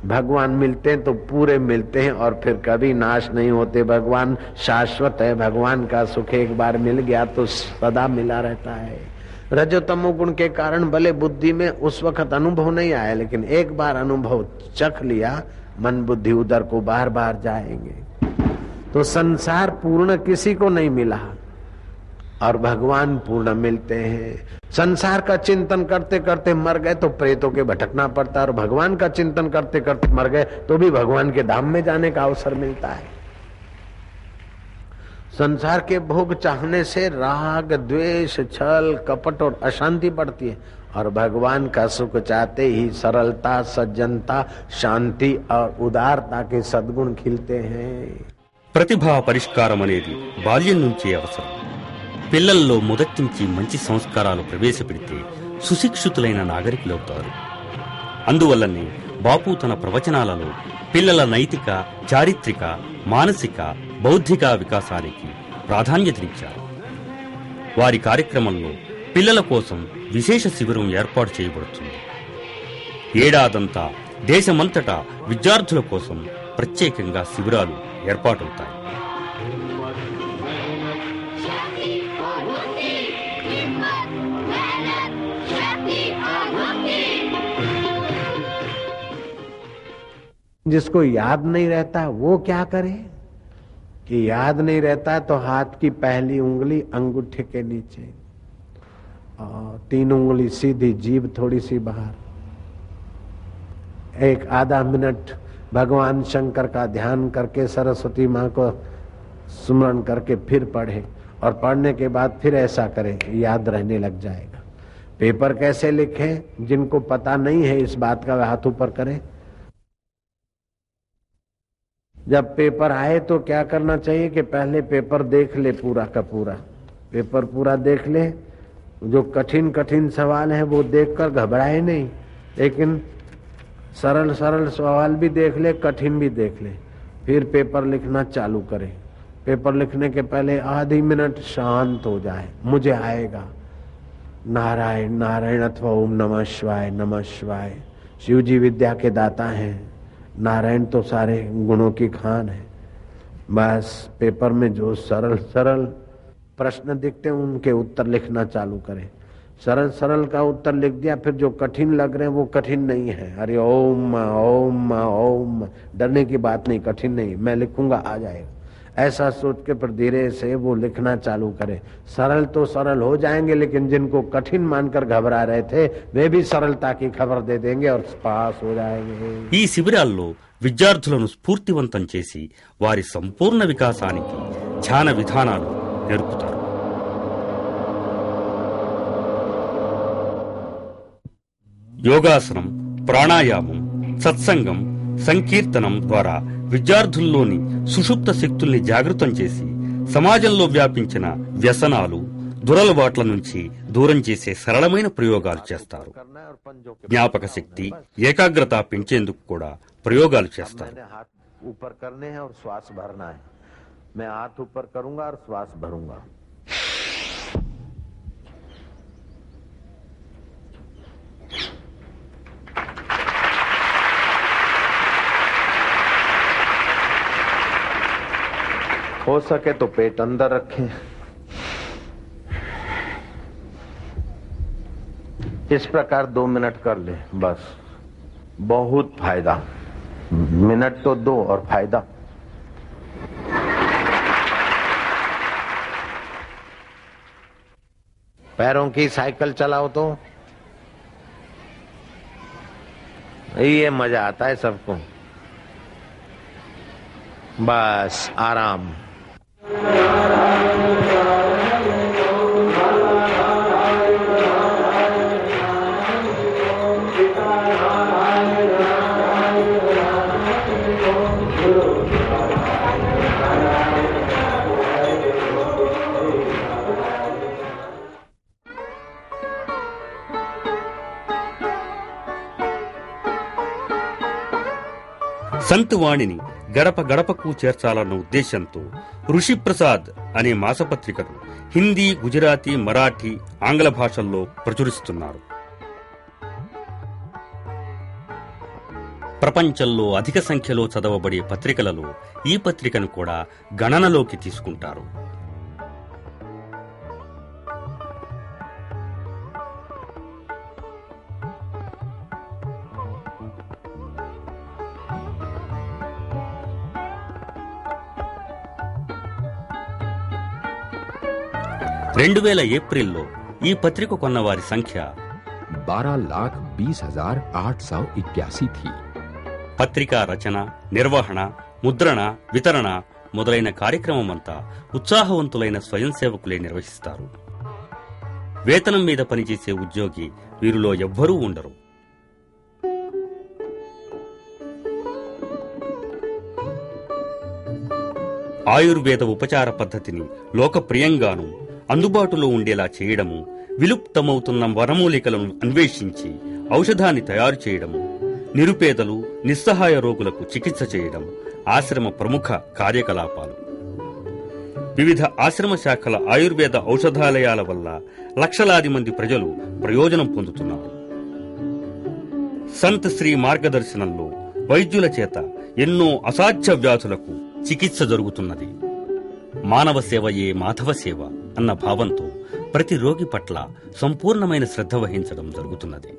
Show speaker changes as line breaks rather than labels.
भगवान मिलते हैं तो पूरे मिलते हैं और फिर कभी नाश नहीं होते। भगवान शाश्वत है। भगवान का सुख एक बार मिल गया तो सदा मिला रहता है। रजोतमो गुण के कारण भले बुद्धि में उस वक्त अनुभव नहीं आया, लेकिन एक बार अनुभव चख लिया, मन बुद्धि उधर को बार बार जाएंगे। तो संसार पूर्ण किसी को नहीं मिला और भगवान पूर्ण मिलते हैं। संसार का चिंतन करते करते मर गए तो प्रेतों के भटकना पड़ता है, और भगवान का चिंतन करते करते मर गए तो भी भगवान के धाम में जाने का अवसर मिलता है। संसार के भोग चाहने से राग, द्वेष, छल, कपट और अशांति बढ़ती है, और भगवान का सुख चाहते ही सरलता, सज्जनता, शांति और उदारता के सद्गुण खिलते हैं।
ప్రతిభా పరిష్కారం అనేది బాల్యం నుంచే అవసరం. పిల్లల్లో మొదటి నుంచి మంచి సంస్కారాలు ప్రవేశపెడితే సుశిక్షితులైన నాగరికులవుతారు. అందువల్లనే బాపు తన ప్రవచనాలలో పిల్లల నైతిక, చారిత్రక, మానసిక, బౌద్ధిక వికాసానికి ప్రాధాన్యతనిచ్చారు. వారి కార్యక్రమంలో పిల్లల కోసం విశేష శిబిరం ఏర్పాటు చేయబడుతుంది. ఏడాదంతా దేశమంతటా విద్యార్థుల కోసం ప్రత్యేకంగా శిబిరాలు ఏర్పాటవుతాయి.
जिसको याद नहीं रहता वो क्या करे कि याद नहीं रहता तो हाथ की पहली उंगली अंगूठे के नीचे और 3 उंगली सीधी, जीभ थोड़ी सी बाहर, एक आधा मिनट भगवान शंकर का ध्यान करके सरस्वती माँ को स्मरण करके फिर पढ़े, और पढ़ने के बाद फिर ऐसा करें, याद रहने लग जाएगा। पेपर कैसे लिखें, जिनको पता नहीं है इस बात का वे हाथ ऊपर करें। जब पेपर आए तो क्या करना चाहिए कि पहले पेपर देख ले, पूरा का पूरा पेपर पूरा देख ले। जो कठिन कठिन सवाल है वो देखकर घबराए नहीं, लेकिन सरल सरल सवाल भी देख ले, कठिन भी देख ले, फिर पेपर लिखना चालू करे। पेपर लिखने के पहले आधी मिनट शांत हो जाए, मुझे आएगा नारायण नारायण अथवा ओम नमः शिवाय नमः शिवाय। शिव जी विद्या के दाता हैं, नारायण तो सारे गुणों की खान है। बस पेपर में जो सरल सरल प्रश्न दिखते हैं उनके उत्तर लिखना चालू करें। सरल सरल का उत्तर लिख दिया, फिर जो कठिन लग रहे हैं वो कठिन नहीं है। अरे ओम ओम ओम, डरने की बात नहीं, कठिन नहीं, मैं लिखूंगा आ जाएगा, ऐसा सोच के फिर धीरे से वो लिखना चालू करें। सरल तो सरल हो जाएंगे, लेकिन जिनको कठिन मानकर घबरा रहे थे वे भी सरलता की खबर दे देंगे और पास हो जाएंगे।
ఈ శిబిరాల్లో విద్యార్థులను స్ఫూర్తివంతం చేసి వారి సంపూర్ణ వికాసానికి ధ్యాన విధానాలు నేర్పుతారు. యోగాసనం, ప్రాణాయామం, సత్సంగం, సంకీర్తనం ద్వారా విద్యార్థుల్లోని సుషుప్త శక్తుల్ని జాగృతం చేసి సమాజంలో వ్యాపించిన వ్యసనాలు, దురలవాట్ల నుంచి దూరం చేసే సరళమైన ప్రయోగాలు చేస్తారు. జ్ఞాపక శక్తి, ఏకాగ్రత పెంచేందుకు కూడా ప్రయోగాలు చేస్తారు.
ऊपर करने हैं और श्वास भरना है। मैं हाथ ऊपर करूंगा और श्वास भरूंगा। हो सके तो पेट अंदर रखें। इस प्रकार 2 मिनट कर ले, बस बहुत फायदा। मिनट तो 2 और फायदा। पैरों की साइकिल चलाओ तो ये मजा आता है सबको। बस आराम।
సంతువాణిని గడప గడపకు చేర్చాలన్న ఉద్దేశంతో ఋషి ప్రసాద్ అనే మాసపత్రికను హిందీ, గుజరాతీ, మరాఠీ, ఆంగ్ల భాషల్లో ప్రచురిస్తున్నారు. ప్రపంచంలో అధిక సంఖ్యలో చదవబడే పత్రికలలో ఈ పత్రికను కూడా గణనలోకి తీసుకుంటారు. ఏప్రిల్లో ఈ పత్రిక కొన్నవారి సంఖ్య
12,20,881 थी.
పత్రికా రచన, నిర్వహణ, ముద్రణ, వితరణ మొదలైన కార్యక్రమమంతా ఉత్సాహవంతులైన స్వయం సేవకులే నిర్వహిస్తారు. వేతనం మీద పనిచేసే ఉద్యోగి వీరిలో ఎవ్వరూ ఉండరు. ఆయుర్వేద ఉపచార పద్ధతిని లోకప్రియంగాను అందుబాటులో ఉండేలా చేయడము, విలుప్తమవుతున్న వనమూలికలను అన్వేషించి ఔషధాన్ని తయారు చేయడము, నిరుపేదలు, నిస్సహాయ రోగులకు చికిత్స చేయడం ఆశ్రమ ప్రముఖ కార్యకలాపాలు. వివిధ ఆశ్రమ శాఖల ఆయుర్వేద ఔషధాలయాల వల్ల లక్షలాది మంది ప్రజలు ప్రయోజనం పొందుతున్నారు. సంత్ శ్రీ మార్గదర్శనంలో వైద్యుల చేత ఎన్నో అసాధ్య వ్యాధులకు చికిత్స జరుగుతున్నది. మానవ సేవయే మాధవ సేవ అన్న భావంతో ప్రతి రోగి పట్ల సంపూర్ణమైన శ్రద్ధ వహించడం జరుగుతున్నది.